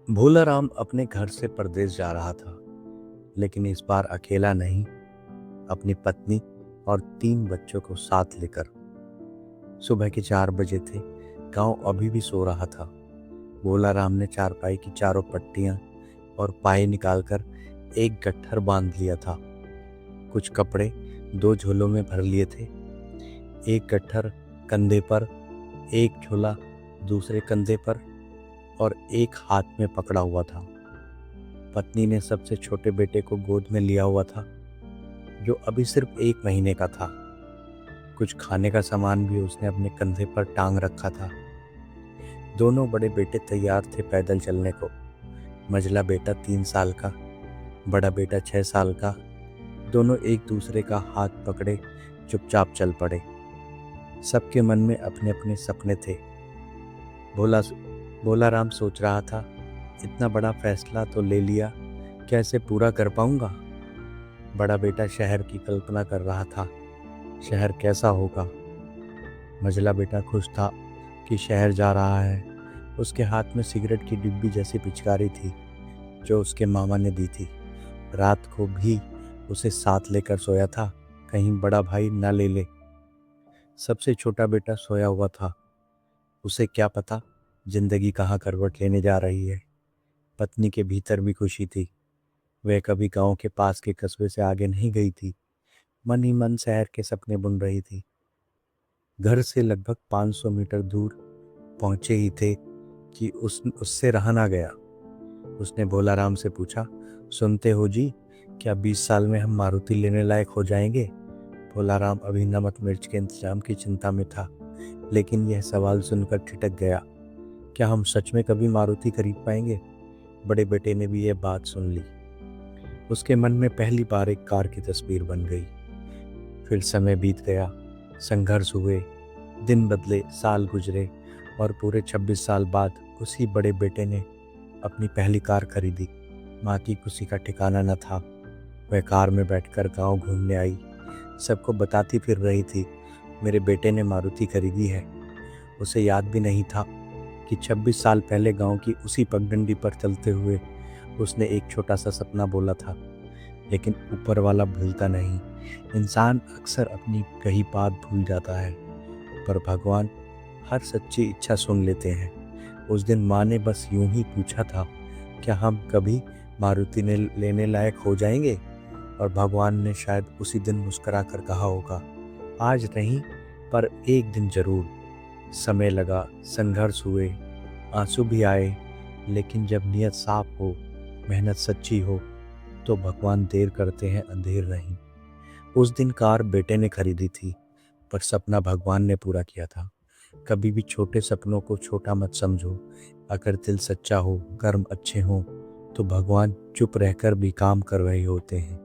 भोला राम अपने घर से परदेस जा रहा था, लेकिन इस बार अकेला नहीं, अपनी पत्नी और 3 बच्चों को साथ लेकर। सुबह के 4 बजे थे। गांव अभी भी सो रहा था। भोला राम ने चारपाई की चारों पट्टियां और पाए निकालकर एक गट्ठर बांध लिया था। कुछ कपड़े 2 झोलों में भर लिए थे। एक गट्ठर कंधे पर, एक झोला दूसरे कंधे पर और एक हाथ में पकड़ा हुआ था। पत्नी ने सबसे छोटे बेटे को गोद में लिया हुआ था, जो अभी सिर्फ 1 महीने का था। कुछ खाने का सामान भी उसने अपने कंधे पर टांग रखा था। दोनों बड़े बेटे तैयार थे पैदल चलने को। मझला बेटा 3 साल का, बड़ा बेटा 6 साल का। दोनों एक दूसरे का हाथ पकड़े चुपचाप चल पड़े। सबके मन में अपने अपने सपने थे। भोला भोला राम सोच रहा था, इतना बड़ा फैसला तो ले लिया, कैसे पूरा कर पाऊंगा। बड़ा बेटा शहर की कल्पना कर रहा था, शहर कैसा होगा। मझला बेटा खुश था कि शहर जा रहा है। उसके हाथ में सिगरेट की डिब्बी जैसी पिचकारी थी, जो उसके मामा ने दी थी। रात को भी उसे साथ लेकर सोया था, कहीं बड़ा भाई न ले ले। सबसे छोटा बेटा सोया हुआ था। उसे क्या पता जिंदगी कहाँ करवट लेने जा रही है। पत्नी के भीतर भी खुशी थी। वह कभी गांव के पास के कस्बे से आगे नहीं गई थी। मन ही मन शहर के सपने बुन रही थी। घर से लगभग 500 मीटर दूर पहुंचे ही थे कि उससे रहा ना गया। उसने भोला राम से पूछा, सुनते हो जी, क्या 20 साल में हम मारुति लेने लायक हो जाएंगे। भोला राम अभी नमक मिर्च के इंतजाम की चिंता में था, लेकिन यह सवाल सुनकर ठिठक गया। क्या हम सच में कभी मारुति खरीद पाएंगे। बड़े बेटे ने भी यह बात सुन ली। उसके मन में पहली बार एक कार की तस्वीर बन गई। फिर समय बीत गया, संघर्ष हुए, दिन बदले, साल गुजरे और पूरे 26 साल बाद उसी बड़े बेटे ने अपनी पहली कार खरीदी। माँ की खुशी का ठिकाना न था। वह कार में बैठकर गांव घूमने आई। सबको बताती फिर रही थी, मेरे बेटे ने मारुति खरीदी है। उसे याद भी नहीं था कि 26 साल पहले गांव की उसी पगडंडी पर चलते हुए उसने एक छोटा सा सपना बोला था। लेकिन ऊपर वाला भूलता नहीं। इंसान अक्सर अपनी कही बात भूल जाता है, पर भगवान हर सच्ची इच्छा सुन लेते हैं। उस दिन माँ ने बस यूं ही पूछा था, क्या हम कभी मारुति ने लेने लायक हो जाएंगे। और भगवान ने शायद उसी दिन मुस्कुरा कर कहा होगा, आज नहीं पर एक दिन जरूर। समय लगा, संघर्ष हुए, आंसू भी आए, लेकिन जब नियत साफ हो, मेहनत सच्ची हो, तो भगवान देर करते हैं, अंधेर नहीं। उस दिन कार बेटे ने खरीदी थी, पर सपना भगवान ने पूरा किया था। कभी भी छोटे सपनों को छोटा मत समझो। अगर दिल सच्चा हो, कर्म अच्छे हों, तो भगवान चुप रहकर भी काम कर रहे होते हैं।